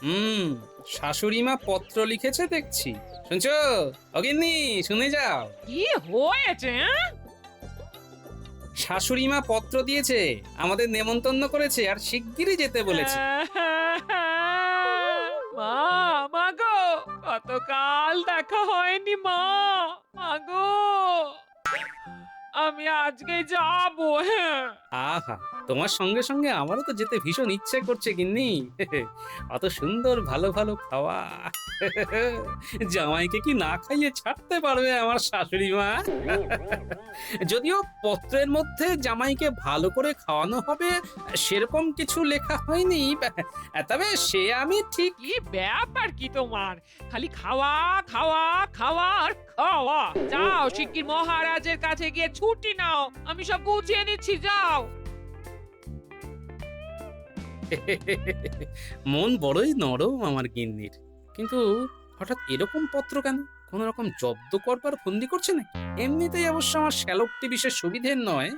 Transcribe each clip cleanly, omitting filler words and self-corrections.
হুম, শাশুড়ি মা পত্র লিখেছে দেখছি। শুনছো অগিন্নি? শুনে যাও। কি হয়েছে? শাশুড়ি মা পত্র দিয়েছে, আমাদের নেমন্তন্ন করেছে আর শিগগিরই যেতে বলেছে। মা, মা গো, কতকাল দেখা হয়নি মা। মা গো, আমি আজকে যাব। হ্যাঁ, আহা, তোমার সঙ্গে সঙ্গে আমারও তো যেতে ভীষণ ইচ্ছে করছে গিন্নি। অত সুন্দর ভালো ভালো খাওয়া। জামাইকে কি না খাইয়ে ছাড়তে পারবে আমার শাশুড়ি মা? যদিও পত্রের মধ্যে জামাইকে ভালো করে খাওয়ানো হবে সেরকম কিছু লেখা হয়নি, তবে সে আমি ঠিক। কি ব্যাপার কি তোমার? খালি খাওয়া খাওয়া খাওয়া আর খাওয়া। যাও শিগগির মহারাজের কাছে গিয়ে ছুটি নাও, আমি সব গুছিয়ে নিচ্ছি। যাও। মন বড়ই নরম আমার গিন্নির, কিন্তু হঠাৎ এরকম পত্র কেন? কোন রকম জব্দ করবার ফন্দি করছে নাকি? এমনিতেই অবশ্য আমার শ্যালকটি বিশেষ সুবিধের নয়,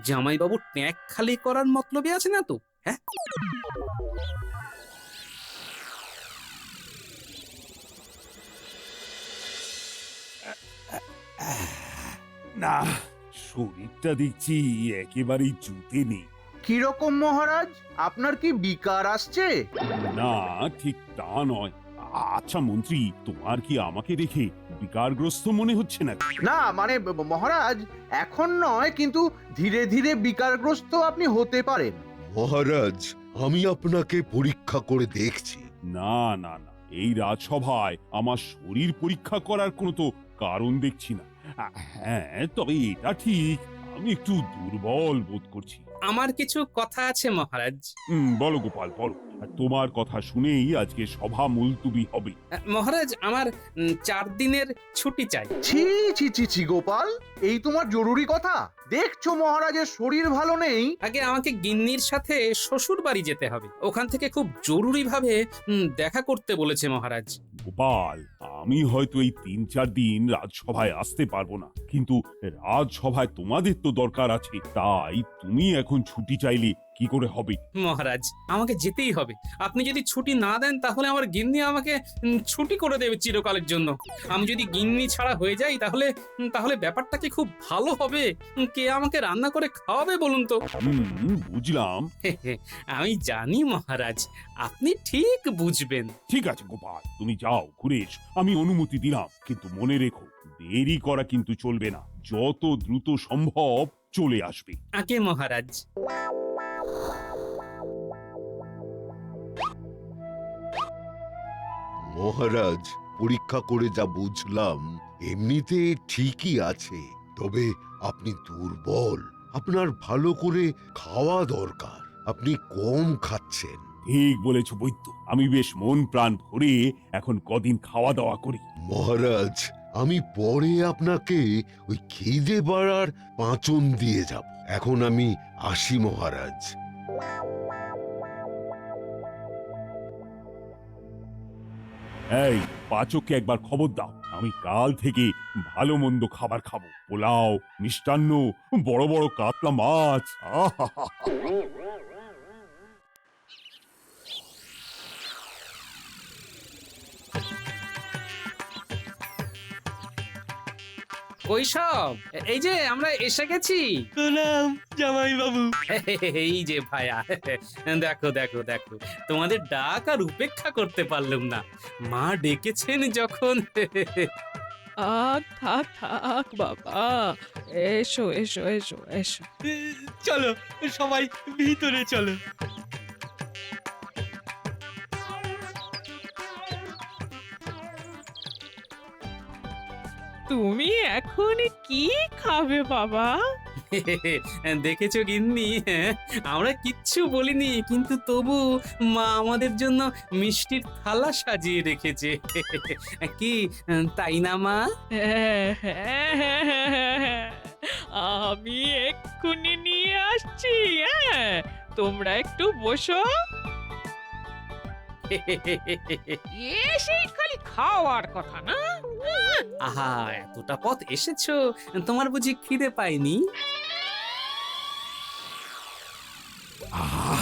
জামাইবাবু ট্যাঁক খালি করার মতলবে আছে না তো? হ্যাঁ, না, শরীরটা দেখছি একেবারেই জুতে নেই। কিরকম মহারাজ, আপনার কি বিকার আসছে? না, ঠিক তা নয়। আচ্ছা মন্ত্রী, তোমার কি আমাকে দেখে বিকারগ্রস্ত মনে হচ্ছে না? না মানে মহারাজ, এখন নয়, কিন্তু ধীরে ধীরে বিকারগ্রস্ত আপনি হতে পারেন। মহারাজ, আমি আপনাকে পরীক্ষা করে দেখছি। না না না, এই রাজসভায় আমার শরীর পরীক্ষা করার কোনো তো কারণ দেখছি না। হ্যাঁ, তবে এটা ঠিক, আমি একটু দুর্বল বোধ করছি। আমার কিছু কথা আছে মহারাজ। বলো গোপাল, বলো। আর তোমার কথা শুনেই আজকে সভা মুলতুবি হবে। মহারাজ, আমার 4 দিনের ছুটি চাই। ছি ছি ছি ছি গোপাল, এই তোমার জরুরি কথা? দেখছো মহারাজের শরীর ভালো নেই। আগে আমাকে গিন্নির সাথে শ্বশুর বাড়ি যেতে হবে, ওখান থেকে খুব জরুরি ভাবে দেখা করতে বলেছে মহারাজ। গোপাল, আমি হয়তো এই 3-4 দিন রাজসভায় আসতে পারবো না, কিন্তু রাজসভায় তোমাদের তো দরকার আছে, তাই তুমি এখন ছুটি চাইলে কি করে হবে? মহারাজ, আমাকে যেতেই হবে। আপনি যদি ছুটি না দেন তাহলে আমার গিন্নি আমাকে ছুটি করে দেবে চিরকালের জন্য। আমি যদি গিন্নি ছাড়া হয়ে যাই তাহলে তাহলে ব্যাপারটা কি খুব ভালো হবে? কে আমাকে রান্না করে খাওয়াবে বলুন তো? বুঝলাম। আমি জানি মহারাজ, আপনি ঠিক বুঝবেন। ঠিক আছে গোপাল, তুমি যাও, ঘুরে এসো, আমি অনুমতি দিলাম, কিন্তু মনে রেখো, দেরি করা কিন্তু চলবে না। যত দ্রুত সম্ভব চলে আসবে। আগে মহারাজ। মহারাজ, পরীক্ষা করে যা বুঝলাম এমনিতে ঠিকই আছে, তবে আপনি দুর্বল। আপনার ভালো করে খাওয়া দরকার, আপনি কম খাচ্ছেন। ঠিক বলেছ বৈদ্য, আমি বেশ মন প্রাণ ভরে এখন কদিন খাওয়া দাওয়া করি। মহারাজ, আমি পরে আপনাকে ওই খিদে বাড়ার পাঁচন দিয়ে যাব। এখন আমি আসি মহারাজ। এই, পাচককে একবার খবর দাও, আমি কাল থেকে ভালো মন্দ খাবার খাবো। পোলাও, মিষ্টান্ন, বড় বড় কাতলা মাছ। আহা! কৈশব, এই যে আমরা এসে গেছি। প্রণাম জামাই বাবু। এই যে ভায়া, দেখো দেখো দেখো, তোমাদের ডাক আর উপেক্ষা করতে পারলাম না। মা ডেকেছেন যখন। থাক থাক থাক বাবা, এসো এসো এসো এসো। চলো সবাই ভিতরে চলো। তুমি এখন কি খাবে বাবা? দেখেছো গিন্নি, আমরা কিচ্ছু বলিনি, কিন্তু তবু মা আমাদের জন্য মিষ্টির থালা সাজিয়ে রেখেছে। কি তাই না মা? হ্যাঁ, হ্যাঁ, হ্যাঁ, হ্যাঁ, হ্যাঁ। আমি এক্ষুনি নিয়ে আসছি। হ্যাঁ, তোমরা একটু বসো। এসেই খালি খাওয়ার কথা না? আহা, এতটা পথ এসেছো, তোমার বুঝি খিদে পায়নি? আহ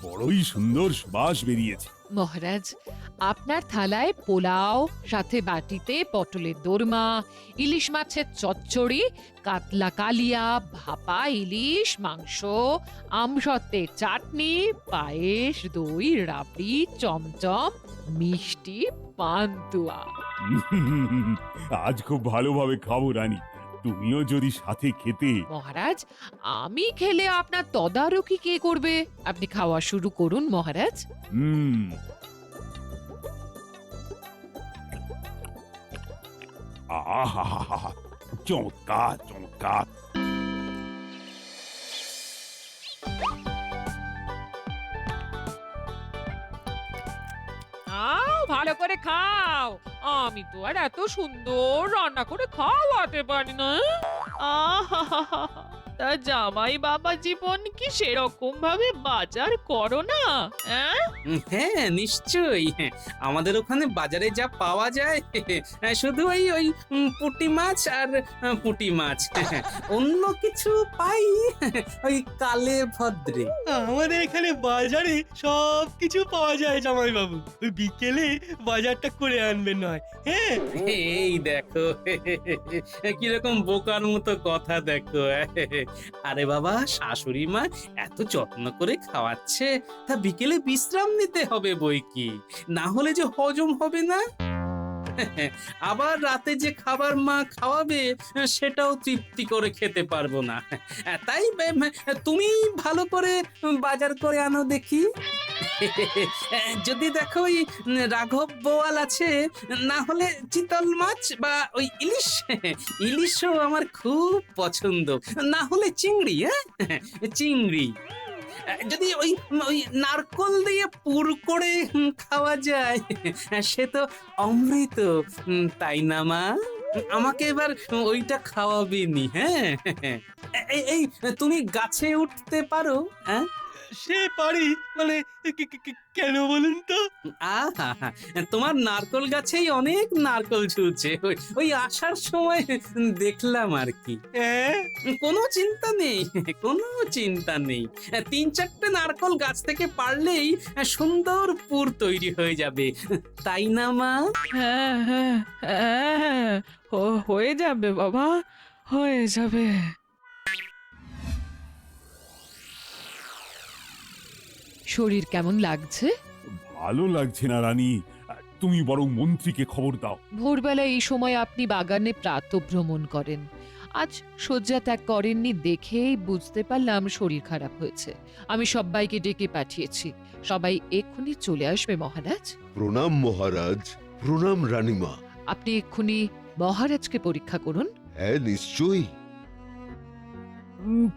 বড়ই সুন্দর সুবাস বেরিয়েছে। মহারাজ, আপনার থালায় পোলাও, সাথে বাটিতে পটলের দোরমা, ইলিশ মাছের চচ্চড়ি, কাতলা কালিয়া, ভাপা ইলিশ মাংস, আমসত্ত্বের চাটনি, পায়েস, দই, রাবড়ি, চমচম, মিষ্টি, পান্তুয়া। আজ খুব ভালোভাবে খাবো রানী, তুমিও যদি সাথে খেতে। মহারাজ, আমি খেলে আপনার তদারকি কে করবে? আপনি খাওয়া শুরু করুন মহারাজ। হুম। আহা, চমৎকার চমৎকার। খাও, ভালো করে খাও। আমি তো আর এত সুন্দর রান্না করে খাওয়াতে পারি না। আহা! তা জামাই বাবা জীবন কি সেরকম ভাবে বাজার করো না? হ্যাঁ? হ্যাঁ, নিশ্চয়ই। হ্যাঁ, আমাদের ওখানে বাজারে যা পাওয়া যায় শুধু ওই পুঁটি মাছ আর পুঁটি মাছ। অন্য কিছু পাই ওই কালে ভদ্রে। আমাদের এখানে বাজারে সব কিছু পাওয়া যায় জামাই বাবু। ওই বিকেলে বাজারটা করে আনবেন নয়, হ্যাঁ? এই দেখো কিরকম বোকার মতো কথা দেখো। আরে বাবা, শাশুড়ি মা এত যত্ন করে খাওয়াচ্ছে, তা বিকেলে বিশ্রাম নিতে হবে বই কি, না হলে যে হজম হবে না। আবার রাতে যে খাবার মা খাওয়াবে সেটাও তৃপ্তি করে খেতে পারবো না। তাই তুমি ভালো করে বাজার করে আনো দেখি। যদি দেখো ওই রাঘব বোয়াল আছে, না হলে চিতল মাছ বা ওই ইলিশ, ইলিশও আমার খুব পছন্দ, না হলে চিংড়ি। হ্যাঁ, চিংড়ি যদি ওই ওই নারকল দিয়ে পুর করে খাওয়া যায় সে তো অমৃত, তাই না মা? আমাকে এবার ওইটা খাওয়াবি নি। হ্যাঁ, এই তুমি গাছে উঠতে পারো? হ্যাঁ, সে পারি, মানে কেন বলুন তো? আহা, তোমার নারকল গাছেই অনেক নারকল ঝুলছে, ওই আসার সময় দেখলাম আর কি। হ্যাঁ? কোনো চিন্তা নেই, কোনো চিন্তা নেই। 3-4টে নারকল গাছ থেকে পারলেই সুন্দর পুর তৈরি হয়ে যাবে, তাই না মা? হ্যাঁ, হ্যাঁ, হ্যাঁ, হয়ে যাবে বাবা, হয়ে যাবে। শরীর কেমন লাগছে? ভালো লাগছে না রানী, তুমি বরং মন্ত্রীকে খবর দাও। ভোরবেলা এই সময় আপনি বাগানে প্রাতঃভ্রমণ করেন। আজ শয্যা ত্যাগ করেননি দেখেই বুঝতে পারলাম শরীর খারাপ হয়েছে। আমি সবাইকে ডেকে পাঠিয়েছি, সবাই এক্ষুনি চলে আসবে মহারাজ। প্রণাম মহারাজ, প্রণাম রানীমা। আপনি এক্ষুনি মহারাজকে পরীক্ষা করুন। হ্যাঁ, নিশ্চয়ই।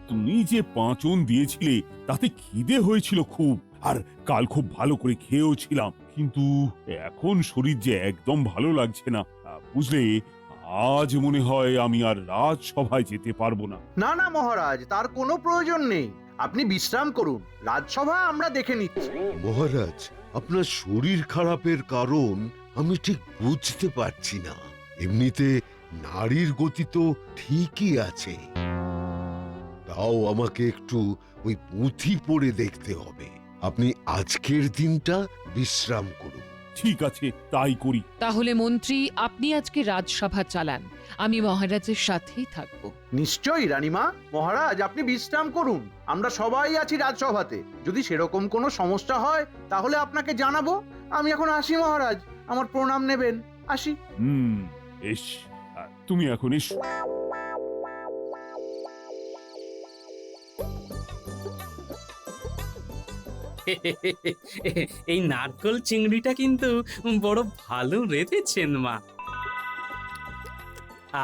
তুমি যে পাঁচন দিয়েছিলে তাতে খিদে হয়েছিল খুব, আর কাল খুব ভালো করে খেয়েও ছিলাম, কিন্তু এখন শরীর যে একদম ভালো লাগছে না। বুঝলে, আজ মনে হয় আমি আর রাজসভায় যেতে পারবো না। না না মহারাজ, তার কোনো প্রয়োজন নেই। আপনি বিশ্রাম করুন, রাজসভা আমরা দেখে নিচ্ছি। মহারাজ, আপনার শরীর খারাপের কারণ আমি ঠিক বুঝতে পারছি না। এমনিতে নারীর গতি তো ঠিকই আছে, তাও আমাকে একটু ওই পুঁথি পড়ে দেখতে হবে। আপনি আজকের দিনটা বিশ্রাম করুন। ঠিক আছে, তাই করি। তাহলে মন্ত্রী, আপনি আজকে রাজসভা চালান, আমি মহারাজের সাথেই থাকব। নিশ্চয়ই রানীমা। মহারাজ, আপনি বিশ্রাম করুন, আমরা সবাই আছি রাজসভাতে। যদি সেরকম কোনো সমস্যা হয় তাহলে আপনাকে জানাবো। আমি এখন আসি মহারাজ, আমার প্রণাম নেবেন, আসি। এস, তুমি এখন এসো। এই নারকল চিংড়িটা কিন্তু বড় ভালো রেঁধেছেন মা।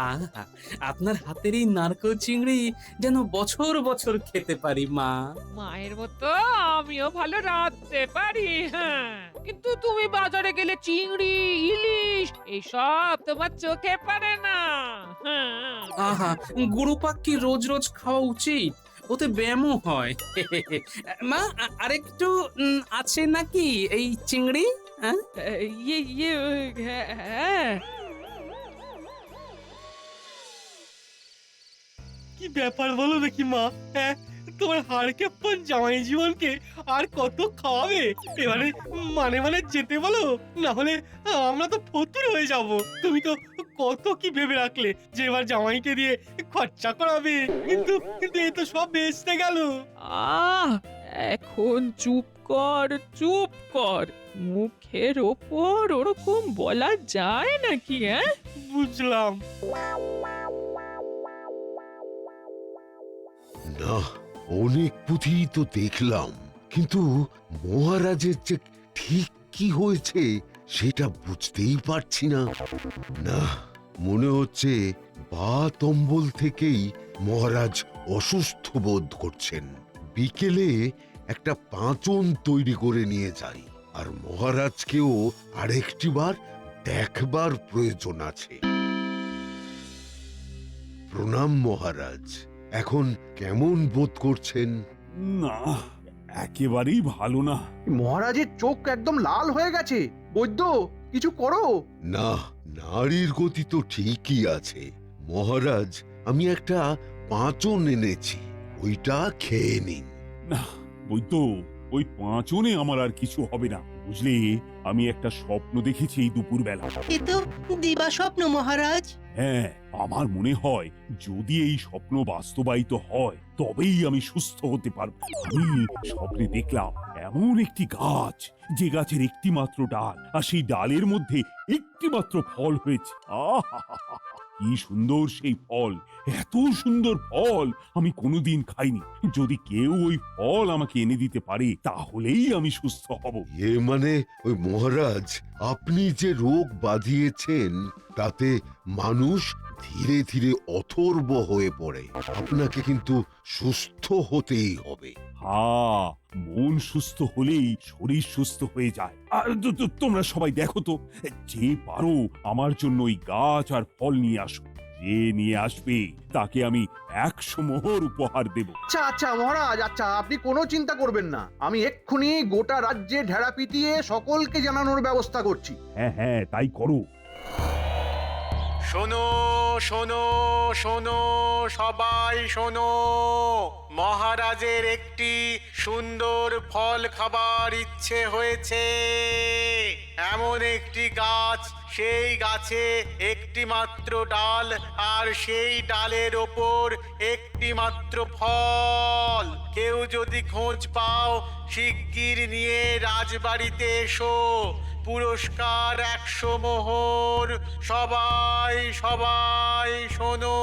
আহা, আপনার হাতের এই নারকল চিংড়ি যেন বছর বছর খেতে পারি মা। মায়ের মতো আমিও ভালো রাঁধতে পারি। হ্যাঁ, কিন্তু তুমি বাজারে গেলে চিংড়ি, ইলিশ এসব তোমার চোখে পড়ে না। হ্যাঁ। আহা, গরু পাখি রোজ রোজ খাওয়া উচিত, ওতে ব্যায়ামও হয়। মা, আরেকটু আছে নাকি এই চিংড়ি? হ্যাঁ, হ্যাঁ। কি ব্যাপার বলো দেখি মা? হ্যাঁ, তোমার হাড়কেপ্পন জামাই জীবনকে আর কত খাওয়াবে? এবারে মানে মানে যেতে বলো, না হলে আমরা তো ফতুর হয়ে যাব। তুমি তো কত কি ভেবে রাখলে যে এবার জামাইকে দিয়ে খরচা করাবে, কিন্তু কিন্তু এ তো সব বেচতে গেল। আহ এখন চুপ কর, চুপ কর। মুখের ওপর ওরকম বলা যায় নাকি? হ্যাঁ, বুঝলাম। না, অনেক পুঁথি তো দেখলাম, কিন্তু মহারাজের যে ঠিক কি হয়েছে সেটা বুঝতেই পারছি না। না, মনে হচ্ছে বাত অম্বল থেকেই মহারাজ অসুস্থ বোধ করছেন। বিকেলে একটা পাঁচন তৈরি করে নিয়ে যাই, আর মহারাজকেও আরেকটিবার দেখবার প্রয়োজন আছে। প্রণাম মহারাজ, এখন কেমন বোধ করছেন? না, একেবারেই ভালো না। মহারাজের চোখ একদম লাল হয়ে গেছে। বৈদ্য, কিছু করো। না, নাড়ির গতি তো ঠিকই আছে মহারাজ। আমি একটা পাঁচন এনেছি, ওইটা খেয়ে নিন। না বৈদ্য, ওই পাঁচনে আমার আর কিছু হবে না। বুঝলে, আমি একটা স্বপ্ন দেখেছি এই দুপুরবেলা। এ তো দিবা স্বপ্ন মহারাজ। হ্যাঁ, আমার মনে হয় যদি এই স্বপ্ন বাস্তবায়িত হয় তবেই আমি সুস্থ হতে পারবো। আমি স্বপ্নে দেখলাম এমন একটি গাছ, যে গাছের একটি মাত্র ডাল, আর সেই ডালের মধ্যে একটি মাত্র ফল হয়েছে। আহা, কি সুন্দর সেই ফল! এত সুন্দর ফল আমি কোনোদিন খাইনি। যদি কেউ ওই ফল আমাকে এনে দিতে পারে তাহলেই আমি সুস্থ হব। এ মানে ওই মহারাজ, আপনি যে রোগ বাঁধিয়েছেন তাতে মানুষ ধীরে ধীরে অথর্ব হয়ে পড়ে। আপনাকে কিন্তু সুস্থ হতেই হবে। হ্যাঁ, মন সুস্থ হলেই শরীর সুস্থ হয়ে যায়। আর তোমরা সবাই দেখো তো, যে পারো আমার জন্য ওই গাছ আর ফল নিয়ে আসো। যে নিয়ে আসবে তাকে আমি 100 মোহর উপহার দেব। আচ্ছা আচ্ছা মহারাজ, আচ্ছা আপনি কোনো চিন্তা করবেন না। আমি এক্ষুনি গোটা রাজ্যে ঢেড়া পিটিয়ে সকলকে জানানোর ব্যবস্থা করছি। হ্যাঁ হ্যাঁ, তাই করো। শোনো শোনো শোনো, সবাই শোনো। মহারাজের একটি সুন্দর ফল খাবার ইচ্ছে হয়েছে। এমন একটি গাছ, সেই গাছে একটি মাত্র ডাল, আর সেই ডালের ওপর একটি মাত্র ফল। কেউ যদি খোঁজ পাও শিগগির নিয়ে রাজবাড়িতে এসো। পুরস্কার 100 মোহর। সবাই সবাই শোনো।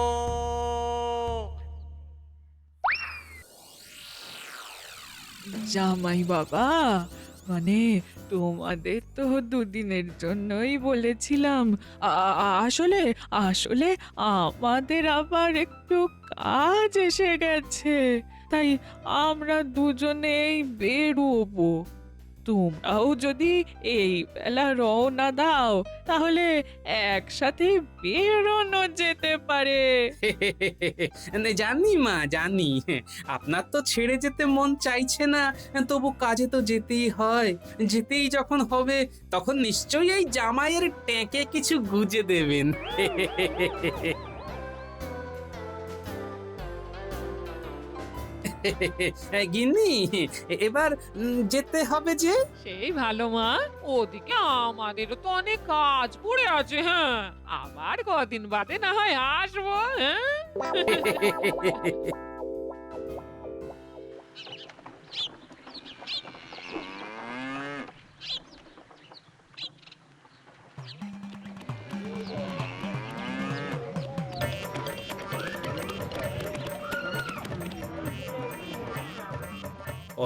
জামাই বাবা, মানে তোমাদের তো দুদিনের জন্যই বলেছিলাম। আসলে আসলে আমাদের আবার একটু কাজ এসে গেছে, তাই আমরা দুজনেই বেরোবো। তোমরাও যদি এই বেলা রওনা দাও তাহলে একসাথে বেরোনো যেতে পারে। জানি মা, জানি আপনার তো ছেড়ে যেতে মন চাইছে না, তবু কাজে তো যেতেই হয়। যেতেই যখন হবে তখন নিশ্চয়ই এই জামাইয়ের ট্যাঁকে কিছু গুজে দেবেন। গিন্নি, এবার যেতে হবে যে। সেই ভালো মা, ওদিকে আমাদেরও তো অনেক কাজ পড়ে আছে। হ্যাঁ, আবার কদিন বাদে না হয় আসবো। হ্যাঁ,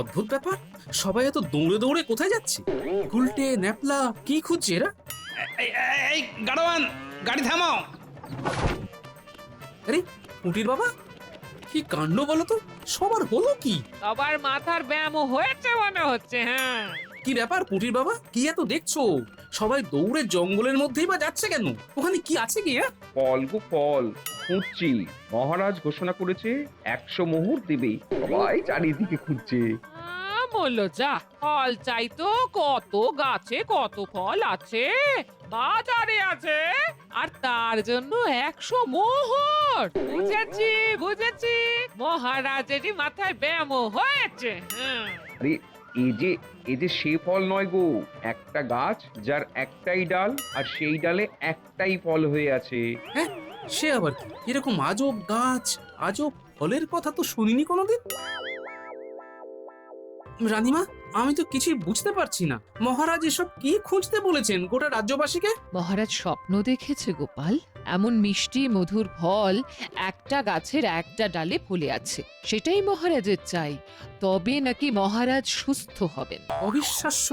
অদ্ভুত ব্যাপার, সবাই এত দৌড়ে দৌড়ে কোথায় যাচ্ছে? গুলটে ন্যাপলা কি খুঁজছে এরা? এই গাড়োয়ান, গাড়ি থামাও। আরে পুটির বাবা, কি কাণ্ড বলো তো, সবার হলো কি? সবার মাথার ব্যায়াম হয়েছে মনে হচ্ছে। হ্যাঁ, কি ব্যাপার পুটির বাবা, কি এত দেখছো? সবাই দৌড়ে জঙ্গলের মধ্যেই বা যাচ্ছে কেন? ওখানে কি আছে কি? ফল গো ফল, খুঁজছি। মহারাজ ঘোষণা করেছে 100 মোহর দেবে। সবাই চারিদিকে খুঁজছে। বললো যা, ফল চাই তো, কত গাছে কত ফল আছে। বাজারে আছে আর তার জন্য 100 মোহর। বুঝেছি বুঝেছি, মহারাজেরই মাথায় ব্যায়াম হয়েছে। আরে এই যে সে ফল নয় গো, একটা গাছ যার একটাই ডাল আর সেই ডালে একটাই ফল হয়ে আছে। হ্যাঁ, সে আবার কি? এরকম আজব গাছ, আজব ফলের কথা তো শুনিনি কোনোদিন। রানীমা, আমি তো কিছুই বুঝতে পারছি না। মহারাজ এসব কি খুঁজতে বলেছেন গোটা রাজ্যবাসীকে? মহারাজ স্বপ্ন দেখেছে গোপাল, এমন মিষ্টি মধুর ফল একটা গাছের একটা ডালে ফলে আছে, সেটাই মহারাজের চাই, তবে নাকি মহারাজ সুস্থ হবেন। অবিশ্বাস্য,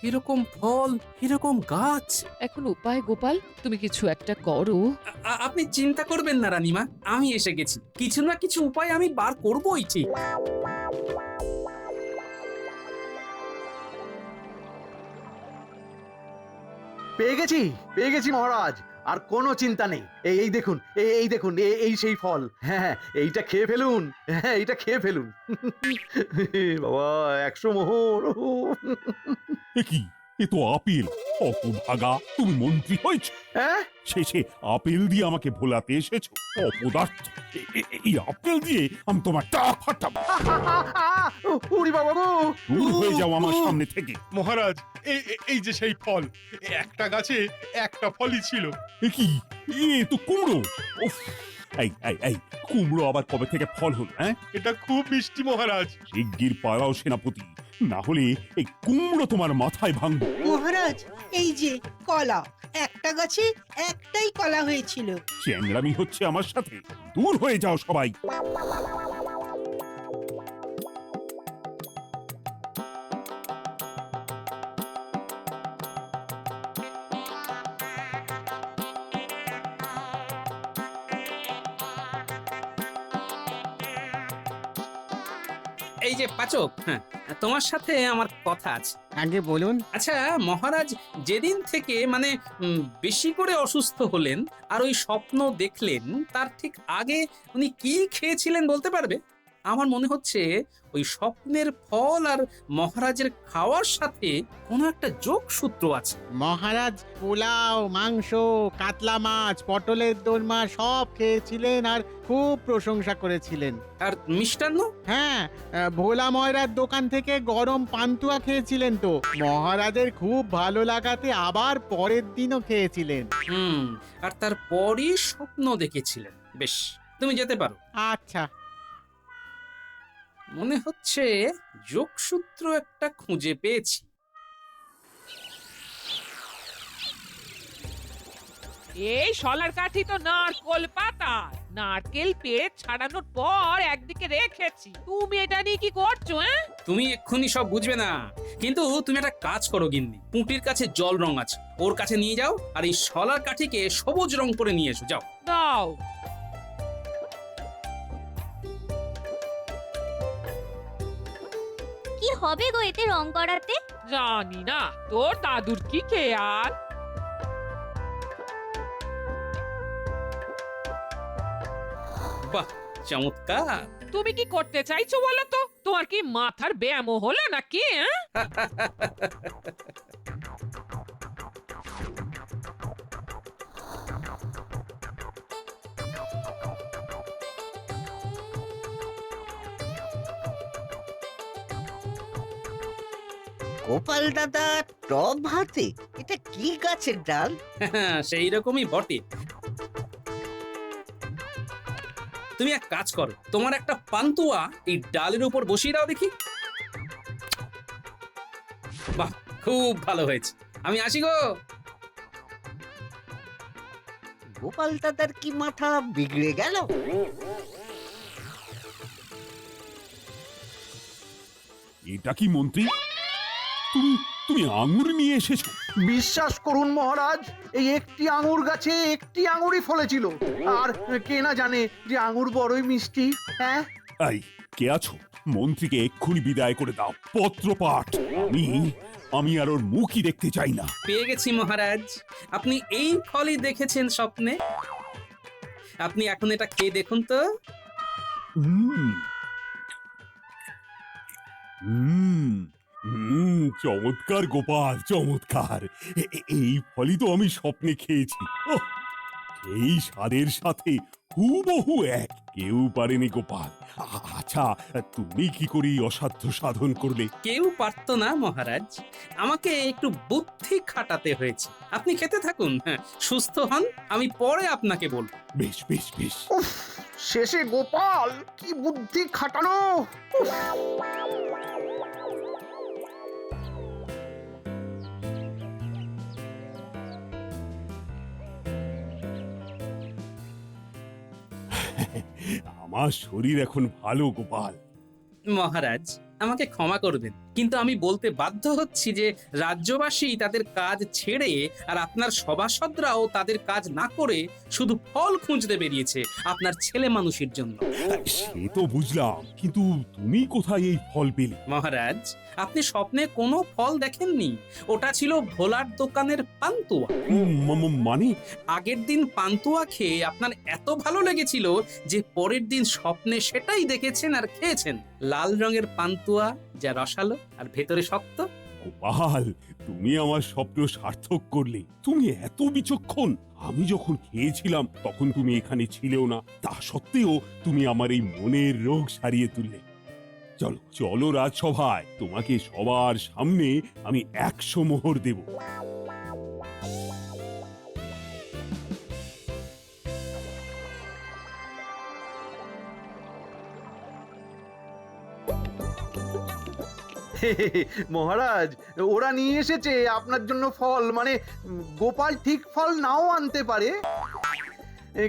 এরকম ফল, এরকম গাছ। এখন উপায় গোপাল, তুমি কিছু একটা করো। আপনি চিন্তা করবেন না রানীমা, আমি এসে গেছি। কিছু না কিছু উপায় আমি বার করবোই ঠিক। পেয়ে গেছি মহারাজ। আর কোনো চিন্তা নেই। এই দেখুন, এই দেখুন, এই সেই ফল। হ্যাঁ, এইটা খেয়ে ফেলুন। হ্যাঁ, এইটা খেয়ে ফেলুন। বাবা, 100 মোহর। এ কি? এ তো আপেল। অপভাগা, তুমি মন্ত্রী হয়েছ, হ্যাঁ, শেষে আপেল দিয়ে আমাকে ভোলাতে এসেছো। অপদার্থ, এই আপেল দিয়ে আমি তোমার টাক ফাটাবো। উড়ি বাবা গো! দূর হয়ে যাও আমার সামনে থেকে। মহারাজ, এই যে সেই ফল, একটা গাছে একটা ফলই ছিল। এ কি? এ তো কুমড়ো। উফ, এই কুমড়ো আবার কবে থেকে ফল হলো? হ্যাঁ, এটা খুব মিষ্টি মহারাজ। শিগগির পালাও সেনাপতি, না হলে এই কুমড়ো তোমার মাথায় ভাঙবো। মহারাজ, এই যে কলা, একটা গাছে একটাই কলা হয়েছিল। চ্যাংরামি হচ্ছে আমার সাথে, দূর হয়ে যাও সবাই। এই যে পাচক, হ্যাঁ, তোমার সাথে আমার কথা আছে। আগে বলুন। আচ্ছা মহারাজ, যেদিন থেকে মানে বেশি করে অসুস্থ হলেন আর ওই স্বপ্ন দেখলেন, তার ঠিক আগে উনি কি খেয়েছিলেন বলতে পারবে? আমার মনে হচ্ছে ওই স্বপ্নের ফল আর মহারাজের খাওয়ার সাথে কোনো একটা যোগসূত্র আছে। মহারাজ পোলাও, মাংস, কাতলা মাছ, পটলের দোরমা সব খেয়েছিলেন আর খুব প্রশংসা করেছিলেন। আর মিষ্টান্ন? হ্যাঁ, ভোলা ময়রার দোকান থেকে গরম পান্তুয়া খেয়েছিলেন তো। মহারাজের খুব ভালো লাগাতে আবার পরের দিনও খেয়েছিলেন। আর তারপরই স্বপ্ন দেখেছিলেন। বেশ, তুমি যেতে পারো। আচ্ছা। মনে হচ্ছে যোগসূত্র একটা খুঁজে পেয়েছি। এই শলার কাঠি তো নারকোল পাতা, নারকেল পেট ছাড়ানোর পর একদিকে রেখেছি। তুমি এটা নিয়ে কি করছো? তুমি এক্ষুনি সব বুঝবে না, কিন্তু তুমি একটা কাজ করো গিন্নি। পুঁটির কাছে জল রং আছে, ওর কাছে নিয়ে যাও আর এই শলার কাঠিকে সবুজ রং করে নিয়ে এসো। যাও। দাও। কি হবে গো এতে রং করাতে? জানি না, তোর দাদুর কি খেয়াল। বাহ, চমৎকার। তুমি কি করতে চাইছো বলো তো? তোমার কি মাথার ব্যায়াম হলো নাকি? গোপাল দাদা টব হাতে, এটা কি গাছের ডাল? সেই রকমই বটে। তুমি এক কাজ করো, তোমার একটা পান্তুয়া এই ডালের উপর বসিয়ে দাও দেখি। বাহ, খুব ভালো হয়েছে। আমি আসি গো। গোপাল দাদার কি মাথা বিগড়ে গেল? এটা কি মন্ত্রী? তুমি আঙুর নিয়ে এসেছো? বিশ্বাস করুন মহারাজ, এই একটি আঙুর গাছে একটি আঙুরই ফলেছিল। আর কে না জানে যে আঙুর বড়ই মিষ্টি। হ্যাঁ, এই কে আছো? মন্ত্রীকে এক্ষুনি বিদায় করে দাও। পত্রপাঠ। আমি আর ওর মুখই দেখতে চাই না। পেয়ে গেছি মহারাজ, আপনি এই ফলই দেখেছেন স্বপ্নে। আপনি এখন এটা খেয়ে দেখুন তো। চমৎকার গোপাল, চমৎকার। এই ফলই তো আমি স্বপ্নে খেয়েছি। ওহ, এই স্বাদের সাথে হুবহু এক, কেউ পারেনি গোপাল। আচ্ছা, তুমি কি করে এই অসাধ্য সাধন করলে? কেউ পারতো না মহারাজ, আমাকে একটু বুদ্ধি খাটাতে হয়েছে। আপনি খেতে থাকুন, হ্যাঁ, সুস্থ হন, আমি পরে আপনাকে বলবো। বেশ বেশ বেশ। উফ, শেষে গোপাল কি বুদ্ধি খাটানো! উফ। আমার শরীর এখন ভালো গোপাল। মহারাজ, আমাকে ক্ষমা করবেন, কিন্তু আমি বলতে বাধ্য হচ্ছি যে রাজ্যবাসী তাদের কাজ ছেড়ে আর আপনার সভাসদরাও তাদের কাজ না করে শুধু ফল খুঁজতে বেরিয়েছে আপনার ছেলে মানুষের জন্য। সে তো বুঝলাম, কিন্তু তুমি কোথায় এই ফল পেলে? মহারাজ, আপনি স্বপ্নে কোনো ফল দেখেননি, ওটা ছিল ভোলার দোকানের পান্তুয়া। মানে? আগের দিন পান্তুয়া খেয়ে আপনার এত ভালো লেগেছিল যে পরের দিন স্বপ্নে সেটাই দেখেছেন আর খেয়েছেন। লাল রঙের পান্তুয়া, যা রসালো আর ভেতরে শক্ত। গোপাল, তুমি আমার স্বপ্ন সার্থক করলে। তুমি এত বিচক্ষণ। আমি যখন খেয়েছিলাম তখন তুমি এখানে ছিলেও না, তা সত্ত্বেও তুমি আমার এই মনের রোগ সারিয়ে তুললে। চলো চলো রাজসভায়, তোমাকে সবার সামনে আমি 100 মোহর দেব। মহারাজ, ওরা নিয়ে এসেছে আপনার জন্য ফল, মানে গোপাল ঠিক ফল নাও আনতে পারে।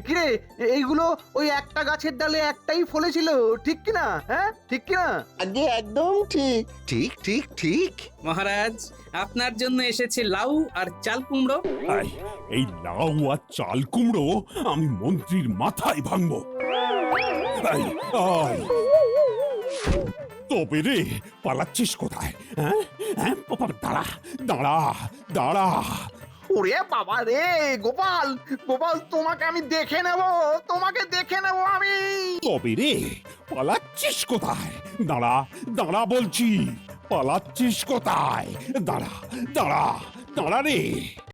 কিরে, এইগুলো ওই একটা গাছের ডালে একটাই ফলেছিল, ঠিক কিনা? হ্যাঁ, ঠিক কিনা? আগে একদম ঠিক। ঠিক ঠিক ঠিক। মহারাজ, আপনার জন্য এসেছে লাউ আর চাল কুমড়ো। এই লাউ আর চাল কুমড়ো আমি মন্ত্রীর মাথায় ভাঙবো। I, I. তবে রে, পালাচ্ছিস কোথায়? হ্যাঁ হ্যাঁ, দাঁড়া দাঁড়া দাঁড়া। ওরে বাবা রে, গোপাল গোপাল, তোমাকে আমি দেখে নেব, তোমাকে দেখে নেব আমি। তবে রে, পালাচ্ছিস কোথায়? দাঁড়া দাঁড়া বলছি, পালাচ্ছিস কোথায়? দাঁড়া দাঁড়া দাঁড়া রে।